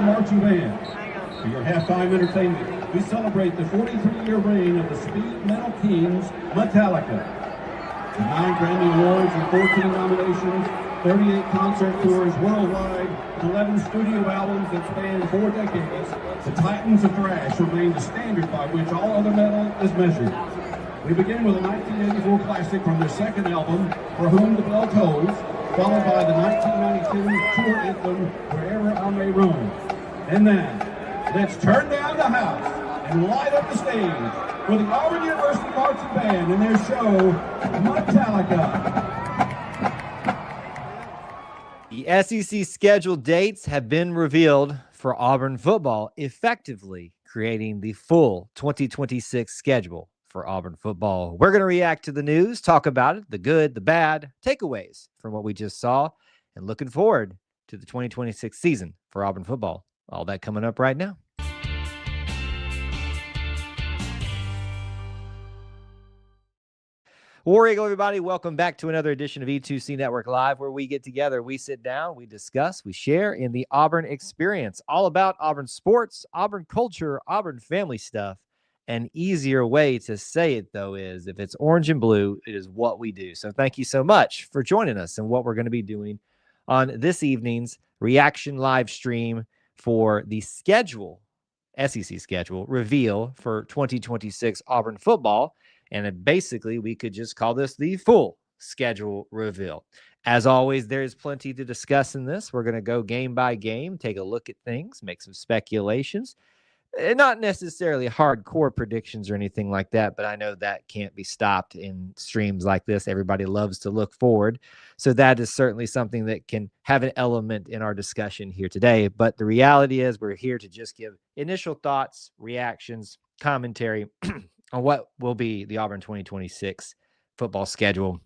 marching band. For your halftime entertainment, we celebrate the 43-year reign of the speed metal kings, Metallica. With 9 Grammy Awards and 14 nominations, 38 concert tours worldwide, and 11 studio albums that span 4 decades, the Titans of Thrash remain the standard by which all other metal is measured. We begin with a 1984 classic from their second album, For Whom the Bell Tolls, followed by the 1992 tour anthem, Wherever I May Roam. And then, let's turn down the house and light up the stage for the Auburn University Marching Band and their show, Metallica. The SEC schedule dates have been revealed for Auburn football, effectively creating the full 2026 schedule for Auburn football. We're going to react to the news, talk about it, the good, the bad, takeaways from what we just saw, and looking forward to the 2026 season for Auburn football. All that coming up right now. War Eagle, everybody, welcome back to another edition of E2C Network Live, where we get together, we sit down, we discuss, we share in the Auburn experience, all about Auburn sports, Auburn culture, Auburn family stuff. An easier way to say it, though, is if it's orange and blue, it is what we do. So thank you so much for joining us and what we're going to be doing on this evening's reaction live stream for the schedule, SEC schedule, reveal for 2026 Auburn football. And basically, we could just call this the full schedule reveal. As always, there's plenty to discuss in this. We're going to go game by game, take a look at things, make some speculations. Not necessarily hardcore predictions or anything like that, but I know that can't be stopped in streams like this. Everybody loves to look forward. So that is certainly something that can have an element in our discussion here today. But the reality is we're here to just give initial thoughts, reactions, commentary on what will be the Auburn 2026 football schedule.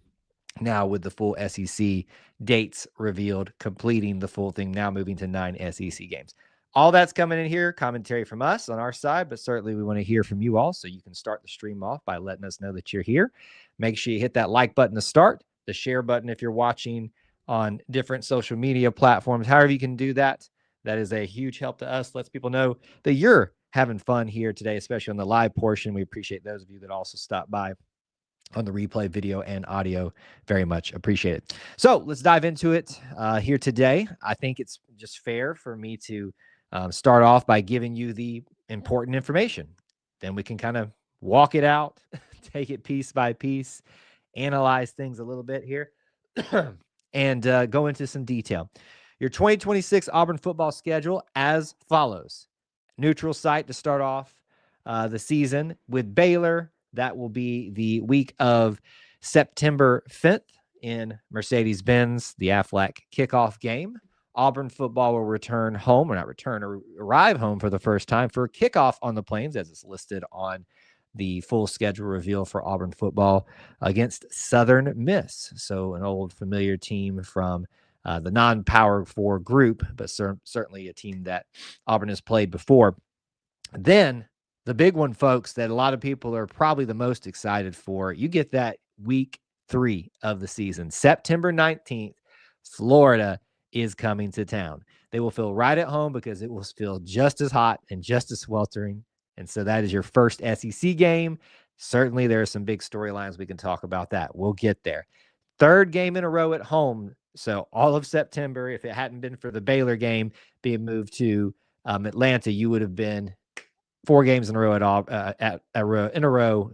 Now with the full SEC dates revealed, completing the full thing, now moving to 9 SEC games. All that's coming in here, commentary from us on our side, but certainly we want to hear from you all, so you can start the stream off by letting us know that you're here. Make sure you hit that like button to start, the share button if you're watching on different social media platforms. However you can do that, that is a huge help to us. Lets people know that you're having fun here today, especially on the live portion. We appreciate those of you that also stop by on the replay, video and audio. Very much appreciate it. So let's dive into it here today. I think it's just fair for me to start off by giving you the important information. Then we can kind of walk it out, take it piece by piece, analyze things a little bit here, and go into some detail. Your 2026 Auburn football schedule as follows. Neutral site to start off the season with Baylor. That will be the week of September 5th in Mercedes-Benz, the Aflac kickoff game. Auburn football will return home, or not return, or arrive home for the first time for kickoff on the Plains, as it's listed on the full schedule reveal for Auburn football against Southern Miss. So an old familiar team from the non-Power 4 group, but certainly a team that Auburn has played before. Then the big one, folks, that a lot of people are probably the most excited for, you get that week 3 of the season. September 19th, Florida is coming to town. They will feel right at home because it will feel just as hot and just as sweltering. And so that is your first SEC game. Certainly there are some big storylines we can talk about that. We'll get there. Third game in a row at home. So all of September, if it hadn't been for the Baylor game being moved to Atlanta, you would have been 4 games in a row in a row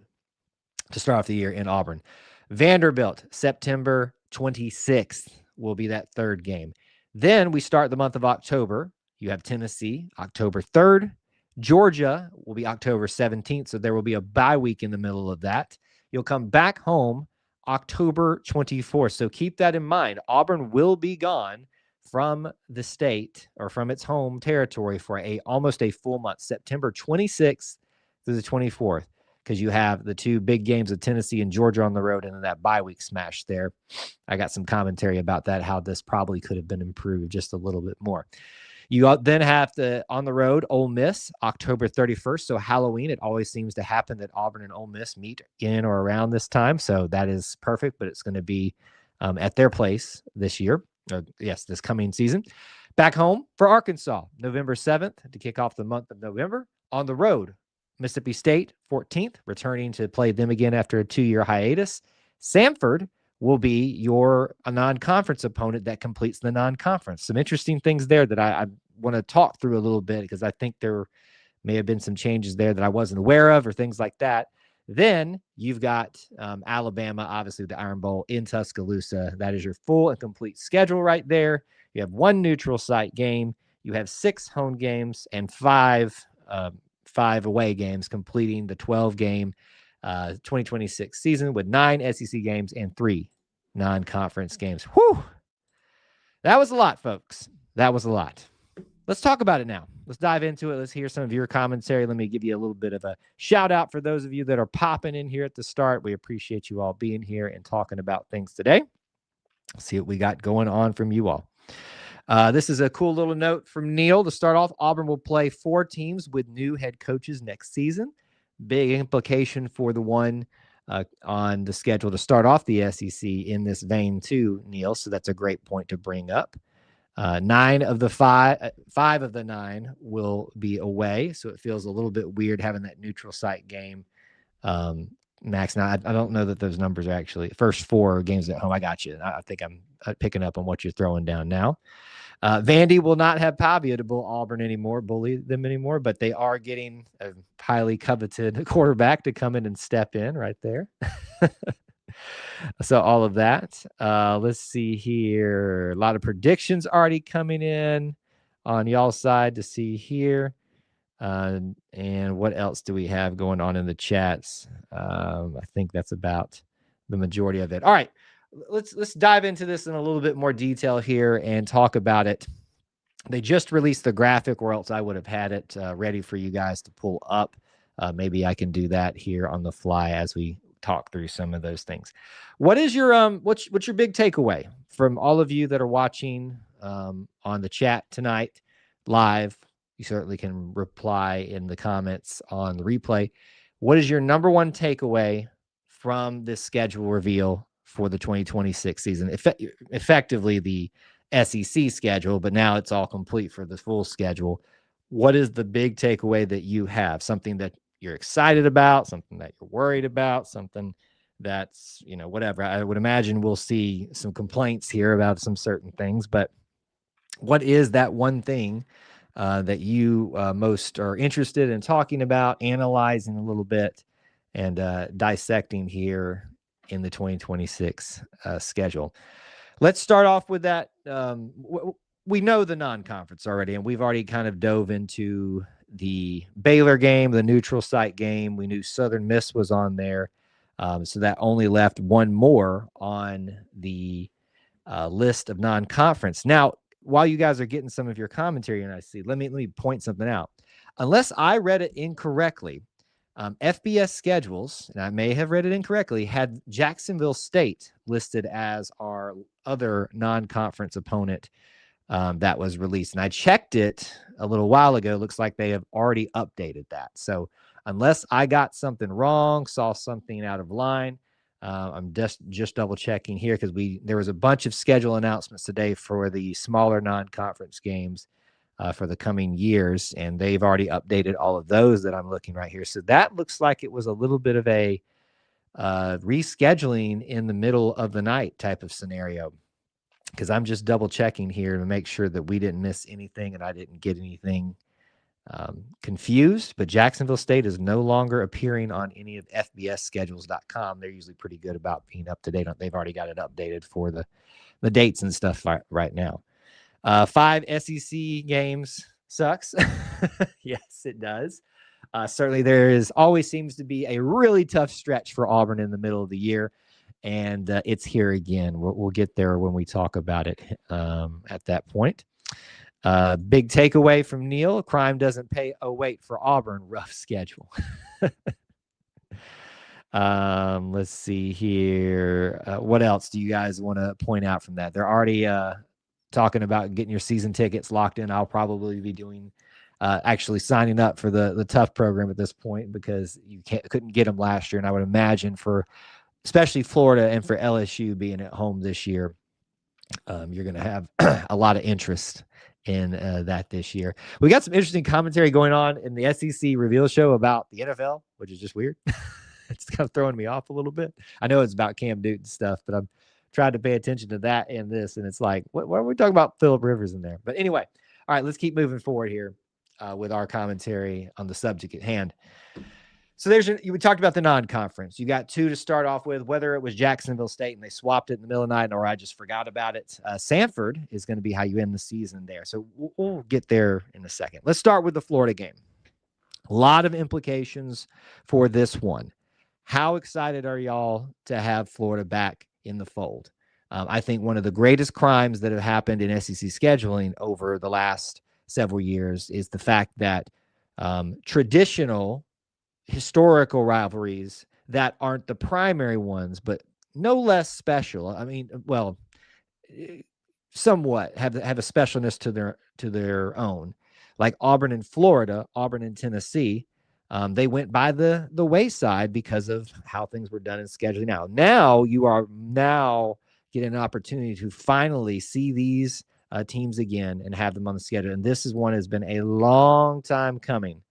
to start off the year in Auburn. Vanderbilt, September 26th will be that third game. Then we start the month of October. You have Tennessee, October 3rd. Georgia will be October 17th, so there will be a bye week in the middle of that. You'll come back home October 24th. So keep that in mind. Auburn will be gone from the state or from its home territory for almost a full month, September 26th through the 24th, because you have the 2 big games of Tennessee and Georgia on the road and then that bye week smash there. I got some commentary about that, how this probably could have been improved just a little bit more. You then have on the road, Ole Miss, October 31st. So Halloween, it always seems to happen that Auburn and Ole Miss meet in or around this time. So that is perfect, but it's going to be at their place this year. This coming season. Back home for Arkansas, November 7th to kick off the month of November. On the road, Mississippi State, 14th, returning to play them again after a 2-year hiatus. Samford will be your non-conference opponent that completes the non-conference. Some interesting things there that I want to talk through a little bit, because I think there may have been some changes there that I wasn't aware of or things like that. Then you've got Alabama, obviously the Iron Bowl in Tuscaloosa. That is your full and complete schedule right there. You have 1 neutral site game. You have 6 home games and 5 away games, completing the 12-game 2026 season with 9 SEC games and 3 non-conference games. Whew! That was a lot, folks. That was a lot. Let's talk about it now. Let's dive into it. Let's hear some of your commentary. Let me give you a little bit of a shout out for those of you that are popping in here at the start. We appreciate you all being here and talking about things today. Let's see what we got going on from you all. This is a cool little note from Neil. To start off, Auburn will play 4 teams with new head coaches next season. Big implication for the one on the schedule to start off the SEC in this vein too, Neil. So that's a great point to bring up. 5 of the 9 will be away. So it feels a little bit weird having that neutral site game. Max, now I don't know that those numbers are actually first 4 games at home. I got you. I think I'm picking up on what you're throwing down now. Vandy will not have Pavia to bully them anymore, but they are getting a highly coveted quarterback to come in and step in right there. So all of that. Let's see here. A lot of predictions already coming in on y'all's side to see here. And what else do we have going on in the chats? I think that's about the majority of it. All right, let's dive into this in a little bit more detail here and talk about it. They just released the graphic, or else I would have had it ready for you guys to pull up. Maybe I can do that here on the fly as we talk through some of those things. What is your what's your big takeaway from all of you that are watching on the chat tonight live? You certainly can reply in the comments on the replay. What is your number one takeaway from this schedule reveal for the 2026 season? Effectively the SEC schedule, but now it's all complete for the full schedule. What is the big takeaway that you have? Something that you're excited about, something that you're worried about, something that's, whatever. I would imagine we'll see some complaints here about some certain things, but what is that one thing that you most are interested in talking about, analyzing a little bit, and dissecting here in the 2026 schedule? Let's start off with that. We know the non-conference already, and we've already kind of dove into the Baylor game, the neutral site game. We knew Southern Miss was on there. So that only left one more on the list of non-conference. Now, while you guys are getting some of your commentary, and I see, let me point something out. Unless I read it incorrectly, FBS schedules, and I may have read it incorrectly, had Jacksonville State listed as our other non-conference opponent that was released. And I checked it a little while ago. Looks like they have already updated that. So unless I got something wrong, saw something out of line, I'm just double checking here, because there was a bunch of schedule announcements today for the smaller non-conference games for the coming years, and they've already updated all of those that I'm looking right here. So that looks like it was a little bit of a rescheduling in the middle of the night type of scenario, because I'm just double checking here to make sure that we didn't miss anything and I didn't get anything confused. But Jacksonville State is no longer appearing on any of FBSschedules.com. They're usually pretty good about being up to date. They've already got it updated for the dates and stuff right now. 5 SEC games sucks. Yes, it does. Certainly there always seems to be a really tough stretch for Auburn in the middle of the year. And it's here again. We'll get there when we talk about it at that point. Big takeaway from Neil: crime doesn't pay. Oh, wait, for Auburn, rough schedule. Let's see here. What else do you guys want to point out from that? They're already talking about getting your season tickets locked in. I'll probably be doing actually signing up for the Tough program at this point, because you couldn't get them last year. And I would imagine for especially Florida and for LSU being at home this year, you're going to have a lot of interest in that this year. We got some interesting commentary going on in the SEC reveal show about the NFL, which is just weird. It's kind of throwing me off a little bit. I know it's about Cam Newton stuff, but I'm trying to pay attention to that and this, and it's like, what are we talking about Phillip Rivers in there? But anyway, all right, let's keep moving forward here with our commentary on the subject at hand. So we talked about the non-conference. You got two to start off with, whether it was Jacksonville State and they swapped it in the middle of the night or I just forgot about it. Sanford is going to be how you end the season there. So we'll get there in a second. Let's start with the Florida game. A lot of implications for this one. How excited are y'all to have Florida back in the fold? I think one of the greatest crimes that have happened in SEC scheduling over the last several years is the fact that traditional historical rivalries that aren't the primary ones, but no less special. I mean, well, somewhat have a specialness to their own, like Auburn and Florida, Auburn and Tennessee. They went by the wayside because of how things were done in scheduling. Now you are getting an opportunity to finally see these teams again and have them on the schedule. And this is one has been a long time coming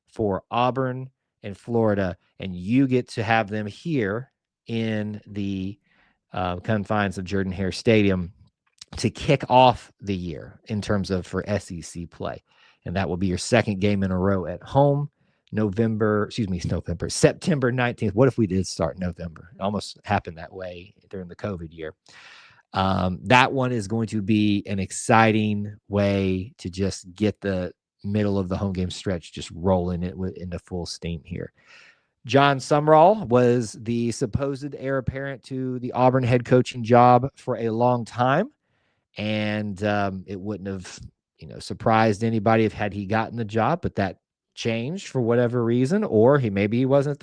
for Auburn and Florida, and you get to have them here in the confines of Jordan-Hare Stadium to kick off the year in terms of for SEC play. And that will be your second game in a row at home. September 19th. What if we did start November? It almost happened that way during the COVID year. That one is going to be an exciting way to just get the middle of the home game stretch just rolling it into full steam here. John Sumrall was the supposed heir apparent to the Auburn head coaching job for a long time. And it wouldn't have, surprised anybody if had he gotten the job, but that changed for whatever reason, or maybe he wasn't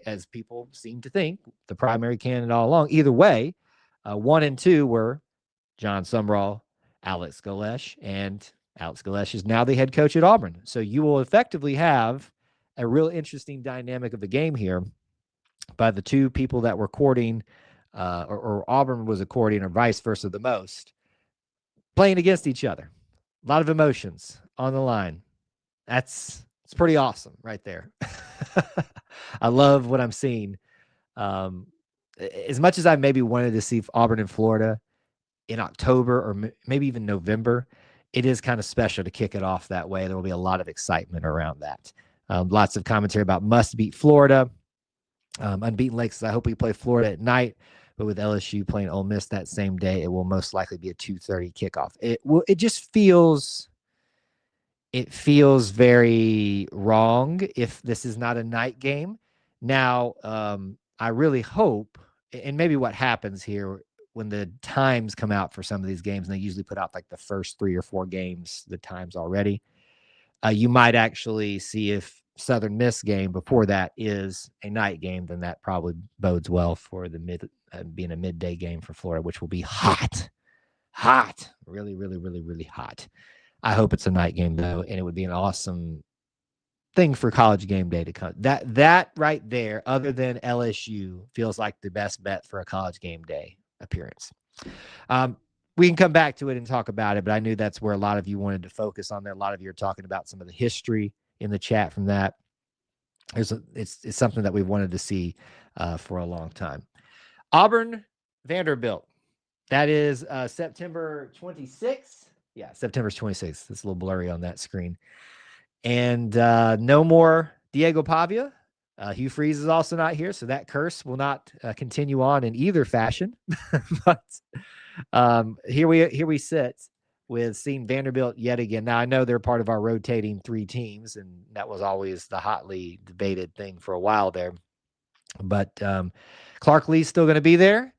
as people seem to think, the primary candidate all along. Either way, 1 and 2 were John Sumrall, Alex Galesh, and Alex Galesh is now the head coach at Auburn. So you will effectively have a real interesting dynamic of the game here by the two people that were courting, or Auburn was courting, or vice versa, the most, playing against each other. A lot of emotions on the line. It's pretty awesome right there. I love what I'm seeing. As much as I maybe wanted to see Auburn and Florida in October or maybe even November, it is kind of special to kick it off that way. There will be a lot of excitement around that. Lots of commentary about must beat Florida. Unbeaten Lakes, I hope we play Florida at night, but with LSU playing Ole Miss that same day, it will most likely be a 2:30 kickoff. It just feels very wrong if this is not a night game. Now, I really hope, and maybe what happens here when the times come out for some of these games, and they usually put out like the first 3 or 4 games, the times already, you might actually see if Southern Miss game before that is a night game, then that probably bodes well for the being a midday game for Florida, which will be hot, really, really, really, really hot. I hope it's a night game though, and it would be an awesome thing for college game day to come. That right there, other than LSU, feels like the best bet for a college game day appearance. We can come back to it and talk about it, but I knew that's where a lot of you wanted to focus on there. A lot of you are talking about some of the history in the chat from that. It's something that we've wanted to see for a long time. Auburn, Vanderbilt. That is September 26th. Yeah, September 26th. It's a little blurry on that screen. And no more Diego Pavia. Hugh Freeze is also not here, so that curse will not continue on in either fashion. But here we sit with seeing Vanderbilt yet again. Now, I know they're part of our rotating 3 teams, and that was always the hotly debated thing for a while there. But Clark Lee's still going to be there.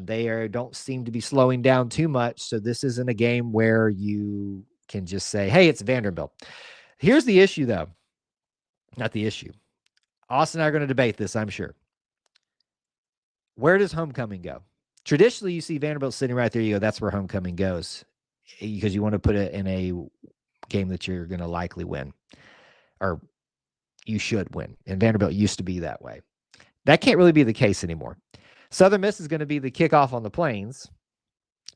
They don't seem to be slowing down too much, so this isn't a game where you can just say, hey, it's Vanderbilt. Here's the issue, though. Not the issue. Austin and I are going to debate this, I'm sure. Where does homecoming go? Traditionally, you see Vanderbilt sitting right there. You go, that's where homecoming goes, because you want to put it in a game that you're going to likely win, or you should win. And Vanderbilt used to be that way. That can't really be the case anymore. Southern Miss is going to be the kickoff on the Plains.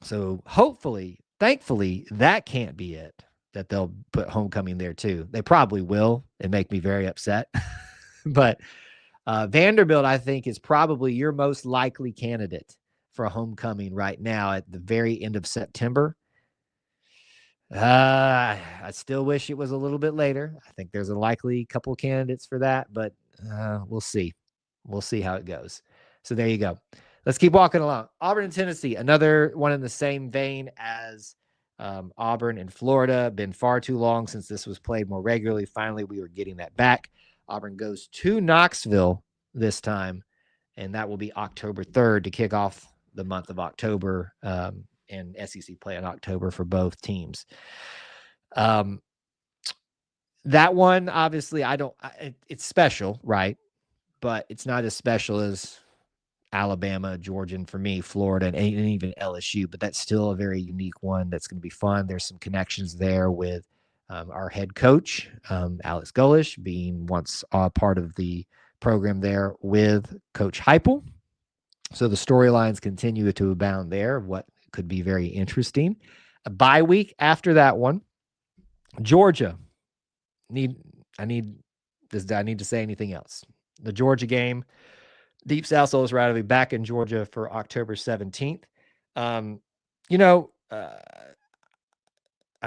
So hopefully thankfully, that can't be it, that they'll put homecoming there too. They probably will and make me very upset. But Vanderbilt, I think, is probably your most likely candidate for a homecoming right now at the very end of September. I still wish it was a little bit later. I think there's a likely couple candidates for that, but we'll see. We'll see how it goes. So there you go. Let's keep walking along. Auburn and Tennessee, another one in the same vein as Auburn and Florida. Been far too long since this was played more regularly. Finally, we were getting that back. Auburn goes to Knoxville this time, and that will be October 3rd to kick off the month of October. And SEC play in October for both teams. That one, obviously, it's special, right? But it's not as special as Alabama, Georgia, and for me, Florida, and even LSU. But that's still a very unique one that's going to be fun. There's some connections there with our head coach, Alex Golish, being once part of the program there with Coach Heupel. So the storylines continue to abound there, what could be very interesting. A bye week after that one. Georgia. I need to say anything else? The Georgia game. Deep South Souls Ride will be back in Georgia for October 17th. I'm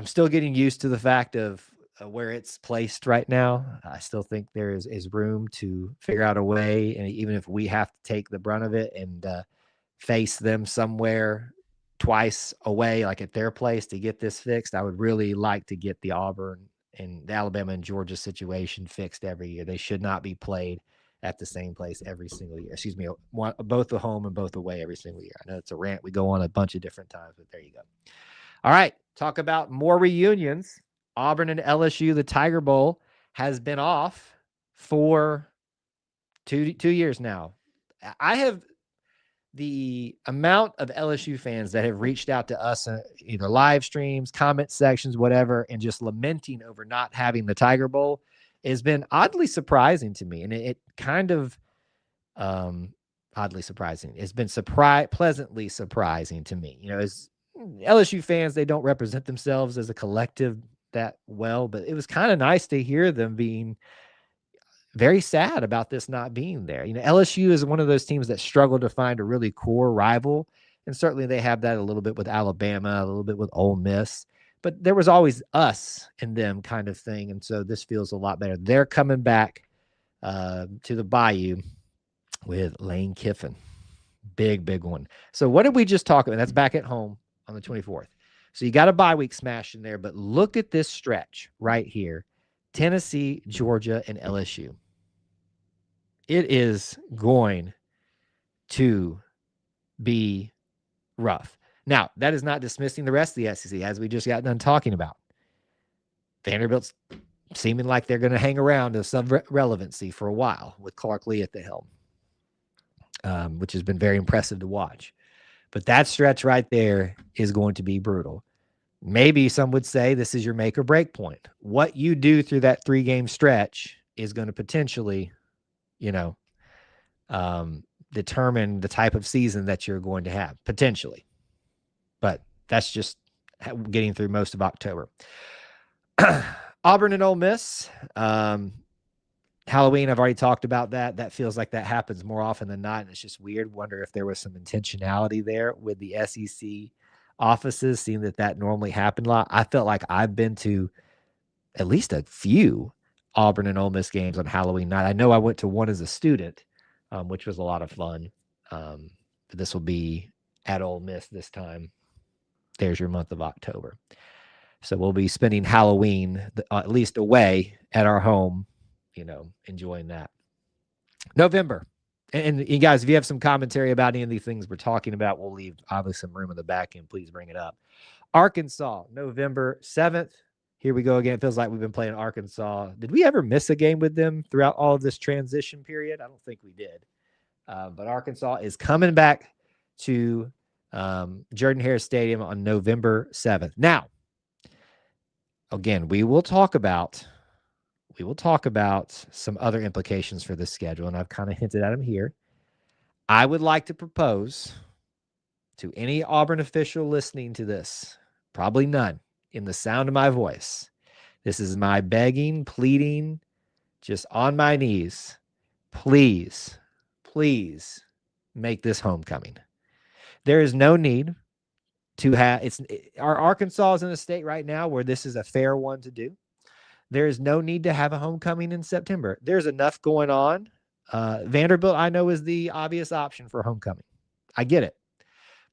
still getting used to the fact of where it's placed right now. I still think there is room to figure out a way, and even if we have to take the brunt of it and face them somewhere twice away, like at their place, to get this fixed, I would really like to get the Auburn and the Alabama and Georgia situation fixed every year. They should not be played at the same place every single year. Excuse me, both the home and both away every single year. I know it's a rant we go on a bunch of different times, but there you go. All right, talk about more reunions. Auburn and LSU, the Tiger Bowl has been off for two years now. I have the amount of LSU fans that have reached out to us, either live streams, comment sections, whatever, and just lamenting over not having the Tiger Bowl has been oddly surprising to me. And it kind of oddly surprising. It's been pleasantly surprising to me. As LSU fans, they don't represent themselves as a collective that well, but it was kind of nice to hear them being very sad about this not being there. LSU is one of those teams that struggle to find a really core rival. And certainly they have that a little bit with Alabama, a little bit with Ole Miss, but there was always us and them kind of thing. And so this feels a lot better. They're coming back to the Bayou with Lane Kiffin. Big one. So what did we just talk about? That's back at home on the 24th. So you got a bye week smash in there, but look at this stretch right here. Tennessee, Georgia, and LSU. It is going to be rough. Now, that is not dismissing the rest of the SEC, as we just got done talking about. Vanderbilt's seeming like they're going to hang around to some relevancy for a while with Clark Lee at the helm, which has been very impressive to watch. But that stretch right there is going to be brutal. Maybe some would say this is your make or break point. What you do through that 3-game stretch is going to potentially, determine the type of season that you're going to have, potentially. But that's just getting through most of October. Auburn and Ole Miss. Halloween, I've already talked about that. That feels like that happens more often than not, and it's just weird. Wonder if there was some intentionality there with the SEC offices, seeing that normally happened a lot. I felt like I've been to at least a few Auburn and Ole Miss games on Halloween night. I know I went to one as a student, which was a lot of fun. But this will be at Ole Miss this time. There's your month of October. So we'll be spending Halloween at least away at our home, enjoying that. November. And you guys, if you have some commentary about any of these things we're talking about, we'll leave obviously some room in the back end. Please bring it up. Arkansas, November 7th. Here we go again. It feels like we've been playing Arkansas. Did we ever miss a game with them throughout all of this transition period? I don't think we did. But Arkansas is coming back to Jordan-Hare Stadium on November 7th. Now, again, we will talk about some other implications for this schedule, and I've kind of hinted at them here. I would like to propose to any Auburn official listening to this Probably none. In the sound of my voice, this is my begging, pleading, just on my knees. Please, please make this homecoming. There is no need to have our Arkansas is in a state right now where this is a fair one to do. There is no need to have a homecoming in September. There's enough going on. Vanderbilt, I know, is the obvious option for homecoming. I get it.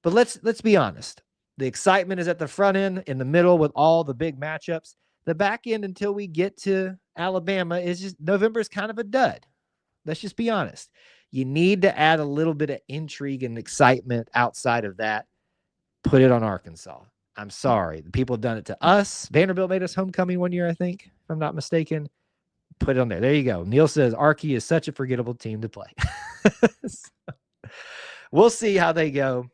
But let's be honest. The excitement is at the front end, in the middle with all the big matchups. The back end until we get to Alabama is just November is kind of a dud. Let's just be honest. You need to add a little bit of intrigue and excitement outside of that. Put it on Arkansas. I'm sorry. The people have done it to us. Vanderbilt made us homecoming one year, I think, if I'm not mistaken. Put it on there. There you go. Neil says Arky is such a forgettable team to play. So, we'll see how they go.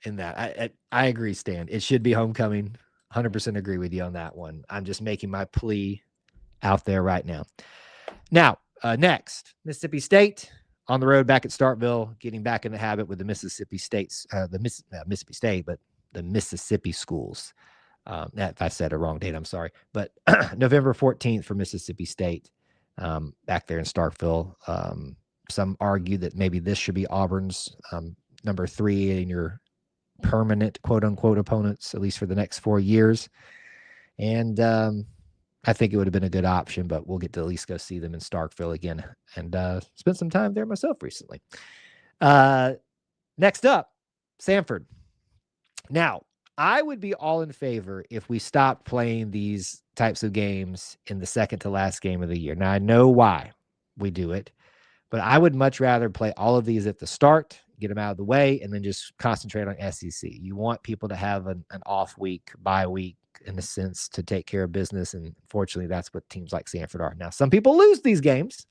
In that. I agree, Stan. It should be homecoming. 100% agree with you on that one. I'm just making my plea out there right now. Now, next, Mississippi State on the road back at Starkville, getting back in the habit with the Mississippi States, Mississippi State, but the Mississippi schools. If I said a wrong date, I'm sorry. But November 14th for Mississippi State, back there in Starkville. Some argue that maybe this should be Auburn's number 3 in your permanent quote unquote opponents, at least for the next 4 years. And I think it would have been a good option, but we'll get to at least go see them in Starkville again and spent some time there myself recently. Next up, Samford. Now, I would be all in favor if we stopped playing these types of games in the second to last game of the year. Now, I know why we do it, but I would much rather play all of these at the start, get them out of the way, and then just concentrate on SEC. You want people to have an off week, bye week, in a sense, to take care of business. And fortunately, that's what teams like Samford are. Now, some people lose these games.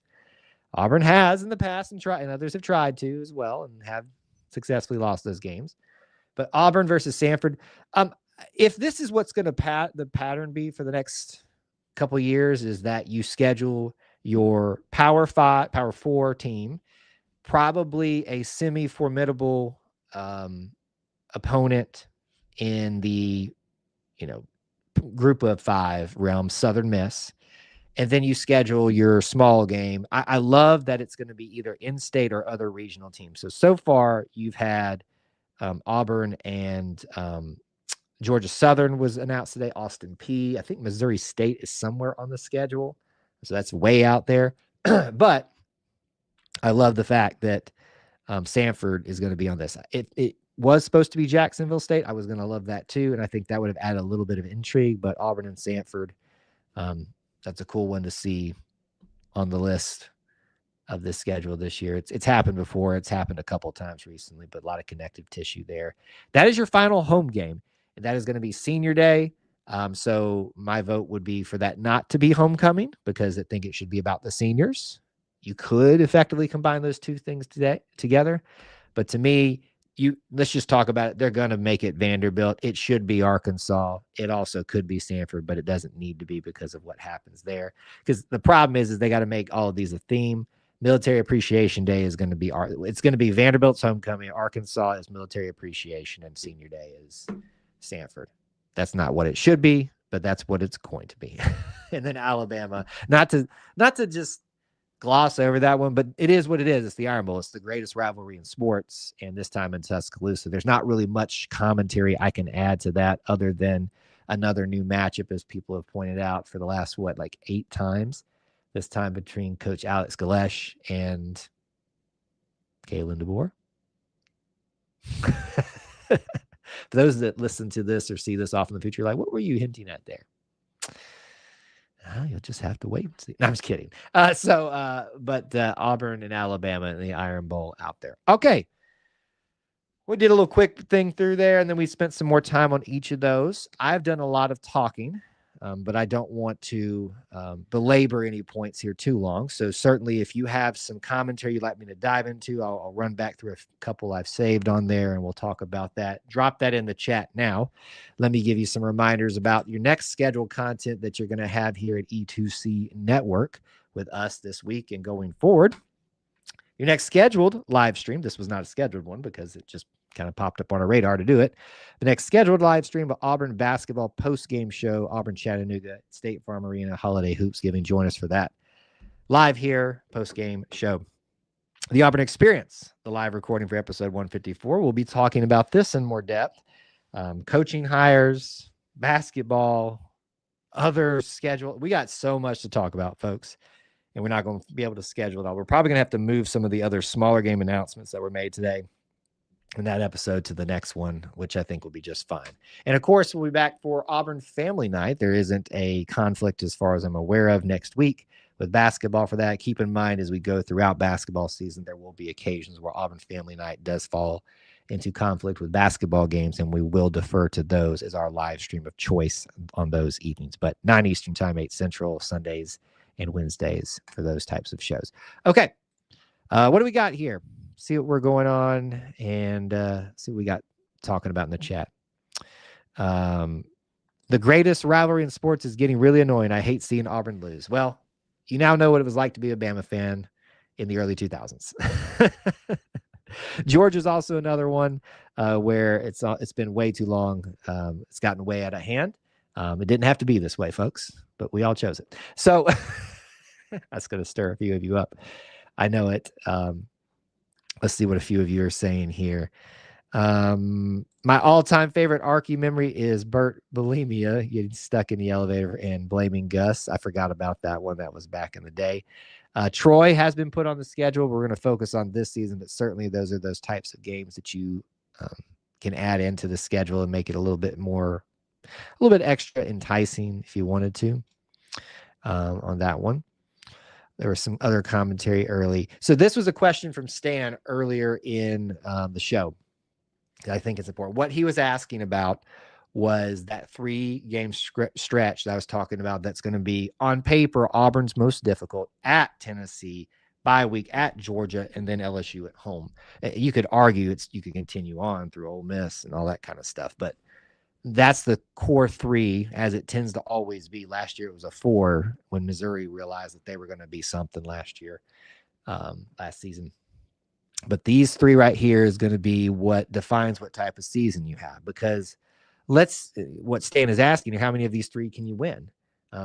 Auburn has in the past and others have tried to as well and have successfully lost those games. But Auburn versus Samford, if this is what's going to the pattern be for the next couple of years, is that you schedule your Power 4 team, probably a semi-formidable opponent in the group of 5 realm, Southern Miss, and then you schedule your small game. I love that it's going to be either in-state or other regional teams. So far you've had Auburn and Georgia Southern was announced today. Austin P. I think Missouri State is somewhere on the schedule. So that's way out there. But I love the fact that Samford is going to be on this. It was supposed to be Jacksonville State. I was going to love that too. And I think that would have added a little bit of intrigue. But Auburn and Samford, that's a cool one to see on the list of this schedule this year. It's happened before. It's happened a couple of times recently, but a lot of connective tissue there. That is your final home game. And that is going to be Senior Day. So my vote would be for that not to be homecoming, because I think it should be about the seniors. You could effectively combine those two things together. But to me, let's just talk about it. They're going to make it Vanderbilt. It should be Arkansas. It also could be Samford, but it doesn't need to be because of what happens there. Because the problem is they got to make all of these a theme. Military Appreciation Day is going to be it's going to be Vanderbilt's homecoming. Arkansas is Military Appreciation, and Senior Day is Samford. That's not what it should be, but that's what it's going to be. And then Alabama, not to just gloss over that one, but it is what it is. It's the Iron Bowl. It's the greatest rivalry in sports, and this time in Tuscaloosa. There's not really much commentary I can add to that other than another new matchup, as people have pointed out, for the last, 8 times. This time between Coach Alex Galesh and Kalen DeBoer. For those that listen to this or see this off in the future, what were you hinting at there? You'll just have to wait and see. No, I'm just kidding. But Auburn and Alabama in the Iron Bowl out there. Okay. We did a little quick thing through there, and then we spent some more time on each of those. I've done a lot of talking, but I don't want to belabor any points here too long. So certainly if you have some commentary you'd like me to dive into, I'll run back through a couple I've saved on there, and we'll talk about that. Drop that in the chat now. Let me give you some reminders about your next scheduled content that you're going to have here at E2C Network with us this week and going forward. Your next scheduled live stream, this was not a scheduled one because it just kind of popped up on our radar to do it. The next scheduled live stream of Auburn basketball post-game show, Auburn Chattanooga State Farm Arena Holiday Hoops Giving. Join us for that live here post-game show. The Auburn Experience, the live recording for episode 154. We'll be talking about this in more depth. Coaching hires, basketball, other schedule. We got so much to talk about, folks, and we're not going to be able to schedule it all. We're probably going to have to move some of the other smaller game announcements that were made today in that episode to the next one, which I think will be just fine. And of course, we'll be back for Auburn Family Night. There isn't a conflict as far as I'm aware of next week with basketball for that. Keep in mind, as we go throughout basketball season, there will be occasions where Auburn Family Night does fall into conflict with basketball games, and we will defer to those as our live stream of choice on those evenings. But 9 Eastern time, 8 Central, Sundays and Wednesdays for those types of shows. Okay, what do we got here? See what we're going on and see what we got talking about in the chat. The greatest rivalry in sports is getting really annoying. I hate seeing Auburn lose. Well, you now know what it was like to be a Bama fan in the early 2000s. Georgia's also another one where it's been way too long. It's gotten way out of hand. It didn't have to be this way, folks, but we all chose it. So that's going to stir a few of you up. I know it. Let's see what a few of you are saying here. My all-time favorite Archie memory is Bert bulimia, getting stuck in the elevator and blaming Gus. I forgot about that one. That was back in the day. Troy has been put on the schedule. We're going to focus on this season, but certainly those are those types of games that you can add into the schedule and make it a little bit extra enticing if you wanted to on that one. There was some other commentary early. So this was a question from Stan earlier in the show. I think it's important. What he was asking about was that 3-game stretch that I was talking about that's going to be on paper Auburn's most difficult, at Tennessee, bye week at Georgia, and then LSU at home. You could argue you could continue on through Ole Miss and all that kind of stuff, but that's the core 3, as it tends to always be. Last year it was a 4 when Missouri realized that they were going to be something last season. But these 3 right here is going to be what defines what type of season you have, because what Stan is asking you, how many of these 3 can you win?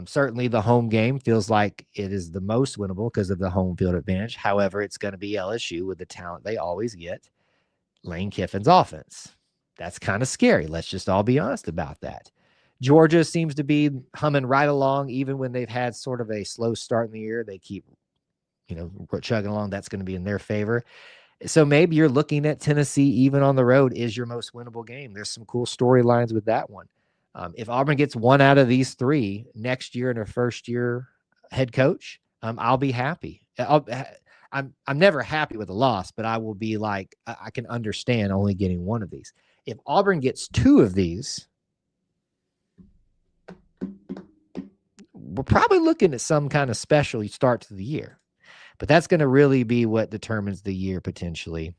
Certainly the home game feels like it is the most winnable because of the home field advantage. However, it's going to be LSU with the talent they always get. Lane Kiffin's offense. That's kind of scary. Let's just all be honest about that. Georgia seems to be humming right along, even when they've had sort of a slow start in the year. They keep, chugging along. That's going to be in their favor. So maybe you're looking at Tennessee, even on the road, is your most winnable game. There's some cool storylines with that one. If Auburn gets 1 out of these 3 next year in their first year head coach, I'll be happy. I'm never happy with a loss, but I will be like, I can understand only getting 1 of these. If Auburn gets 2 of these, we're probably looking at some kind of special start to the year. But that's going to really be what determines the year potentially,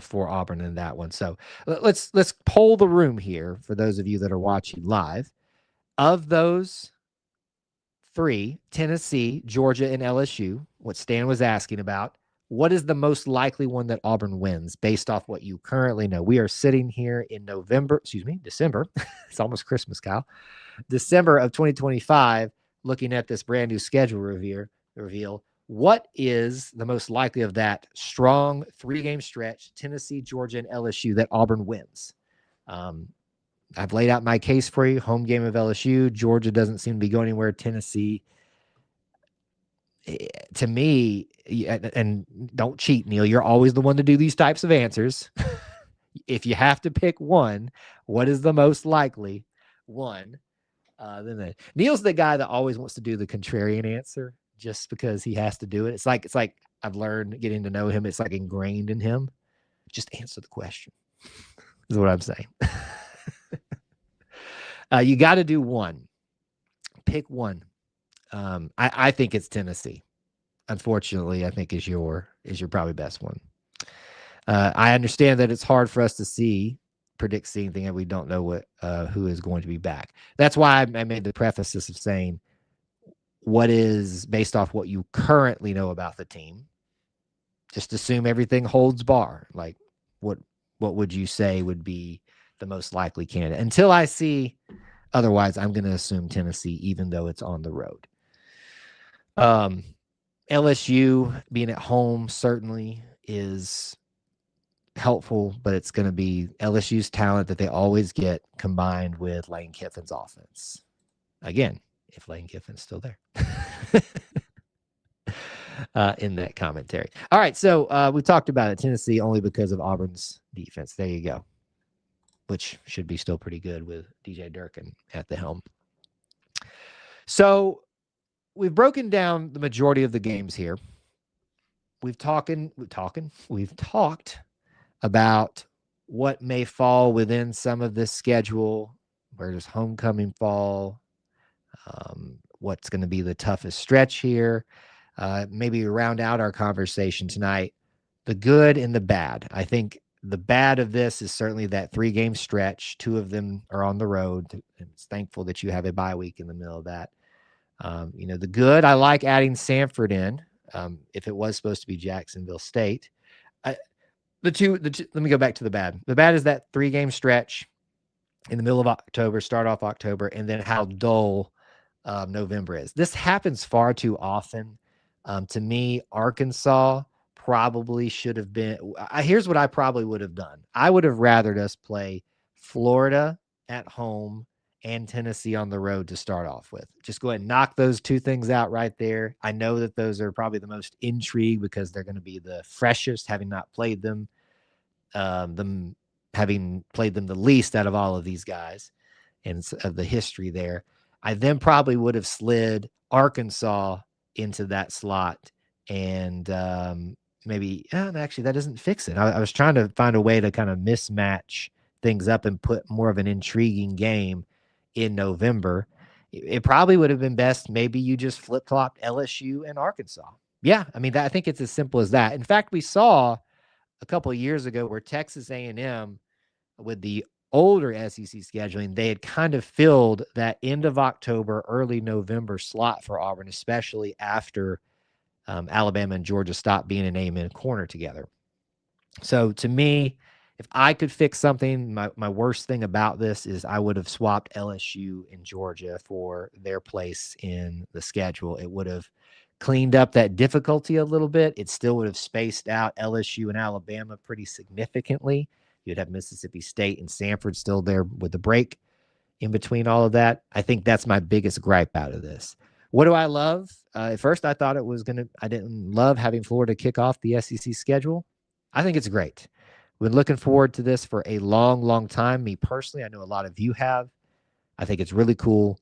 for Auburn in that one. So let's poll the room here for those of you that are watching live. Of those 3, Tennessee, Georgia, and LSU, what Stan was asking about, what is the most likely one that Auburn wins based off what you currently know? We are sitting here in December. It's almost Christmas, Kyle. December of 2025. Looking at this brand new schedule reveal, what is the most likely of that strong 3-game stretch, Tennessee, Georgia, and LSU, that Auburn wins? I've laid out my case for you. Home game of LSU. Georgia doesn't seem to be going anywhere. Tennessee, to me, and don't cheat, Neil, you're always the one to do these types of answers. If you have to pick one, what is the most likely one? Neil's the guy that always wants to do the contrarian answer just because he has to do it. It's like I've learned getting to know him. It's like ingrained in him. Just answer the question is what I'm saying. You got to do 1. Pick 1. I think it's Tennessee. Unfortunately, I think is your probably best one. I understand that it's hard for us to predict anything, and we don't know who is going to be back. That's why I made the preface of saying what is based off what you currently know about the team. just assume everything holds bar. Like, what would you say would be the most likely candidate? Until I see otherwise, I'm going to assume Tennessee, even though it's on the road. LSU being at home certainly is helpful, but it's going to be LSU's talent that they always get combined with Lane Kiffin's offense. Again, if Lane Kiffin's still there. In that commentary. All right, so we talked about it. Tennessee only because of Auburn's defense. There you go. Which should be still pretty good with DJ Durkin at the helm. So we've broken down the majority of the games here. We've talked about what may fall within some of this schedule. Where does homecoming fall? What's going to be the toughest stretch here? Maybe round out our conversation tonight. The good and the bad. I think the bad of this is certainly that 3-game stretch. 2 of them are on the road. It's thankful that you have a bye week in the middle of that. The good, I like adding Samford in. If it was supposed to be Jacksonville State. The two, let me go back to the bad. The bad is that 3-game stretch in the middle of October, start off October, and then how dull November is. This happens far too often. To me, Arkansas probably should have been. Here's what I probably would have done. I would have rathered us play Florida at home and Tennessee on the road to start off with. Just go ahead and knock those 2 things out right there. I know that those are probably the most intrigue because they're going to be the freshest, having not played them, having played them the least out of all of these guys and of the history there. I then probably would have slid Arkansas into that slot and maybe actually that doesn't fix it. I was trying to find a way to kind of mismatch things up and put more of an intriguing game in November. It probably would have been best. Maybe you just flip-flopped LSU and Arkansas. Yeah. I mean, I think it's as simple as that. In fact, we saw a couple of years ago where Texas A&M with the older SEC scheduling, they had kind of filled that end of October, early November slot for Auburn, especially after Alabama and Georgia stopped being an amen corner together. So to me, if I could fix something, my worst thing about this is I would have swapped LSU and Georgia for their place in the schedule. It would have cleaned up that difficulty a little bit. It still would have spaced out LSU and Alabama pretty significantly. You'd have Mississippi State and Samford still there with the break in between all of that. I think that's my biggest gripe out of this. What do I love? At first, I thought I didn't love having Florida kick off the SEC schedule. I think it's great. We've been looking forward to this for a long, long time. Me personally, I know a lot of you have. I think it's really cool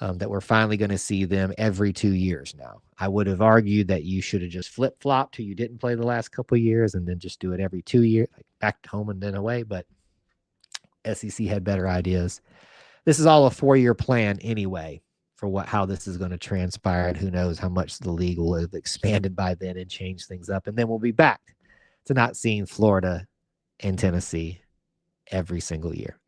that we're finally going to see them every 2 years now. I would have argued that you should have just flip-flopped who you didn't play the last couple of years and then just do it every 2 years, like back home and then away. But SEC had better ideas. This is all a 4-year plan anyway for how this is going to transpire. And who knows how much the league will have expanded by then and changed things up. And then we'll be back to not seeing Florida and Tennessee every single year.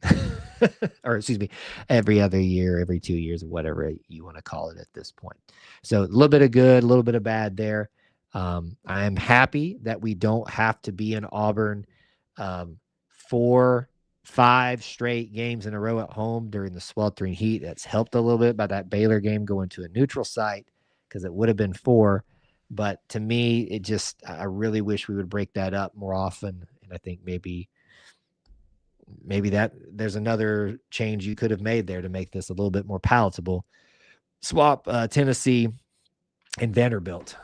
Or excuse me, every other year, every 2 years, or whatever you want to call it at this point. So a little bit of good, a little bit of bad there. I am happy that we don't have to be in Auburn 4-5 straight games in a row at home during the sweltering heat. That's helped a little bit by that Baylor game going to a neutral site because it would have been 4. But to me, I really wish we would break that up more often. And I think maybe that there's another change you could have made there to make this a little bit more palatable. Swap Tennessee and Vanderbilt.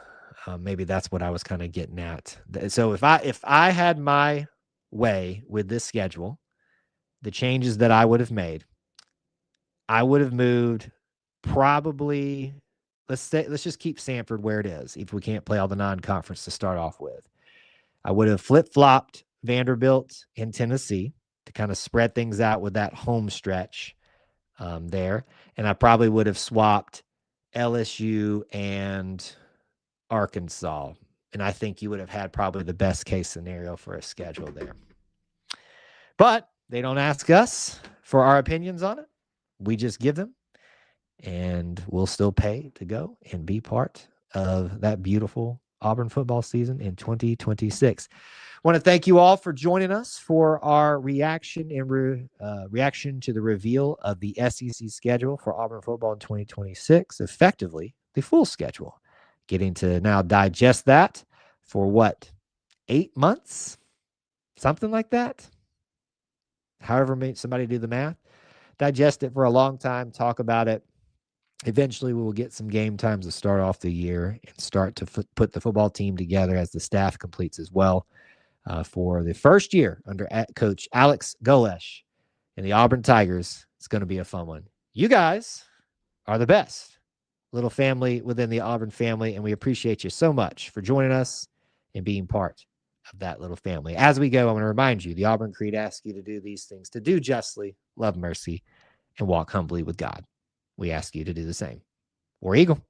Maybe that's what I was kind of getting at. So if I had my way with this schedule, the changes that I would have made, I would have moved probably, let's just keep Samford where it is if we can't play all the non-conference to start off with. I would have flip-flopped Vanderbilt and Tennessee to kind of spread things out with that home stretch there. And I probably would have swapped LSU and Arkansas. And I think you would have had probably the best case scenario for a schedule there. But they don't ask us for our opinions on it. We just give them. And we'll still pay to go and be part of that beautiful Auburn football season in 2026. Want to thank you all for joining us for our reaction to the reveal of the SEC schedule for Auburn football in 2026, effectively the full schedule. Getting to now digest that for what, 8 months? Something like that. However, somebody do the math. Digest it for a long time, talk about it. Eventually, we will get some game times to start off the year and start to put the football team together as the staff completes as well for the first year under Coach Alex Golesh and the Auburn Tigers. It's going to be a fun one. You guys are the best little family within the Auburn family, and we appreciate you so much for joining us and being part of that little family. As we go, I want to remind you, the Auburn Creed asks you to do these things: to do justly, love mercy, and walk humbly with God. We ask you to do the same. War Eagle.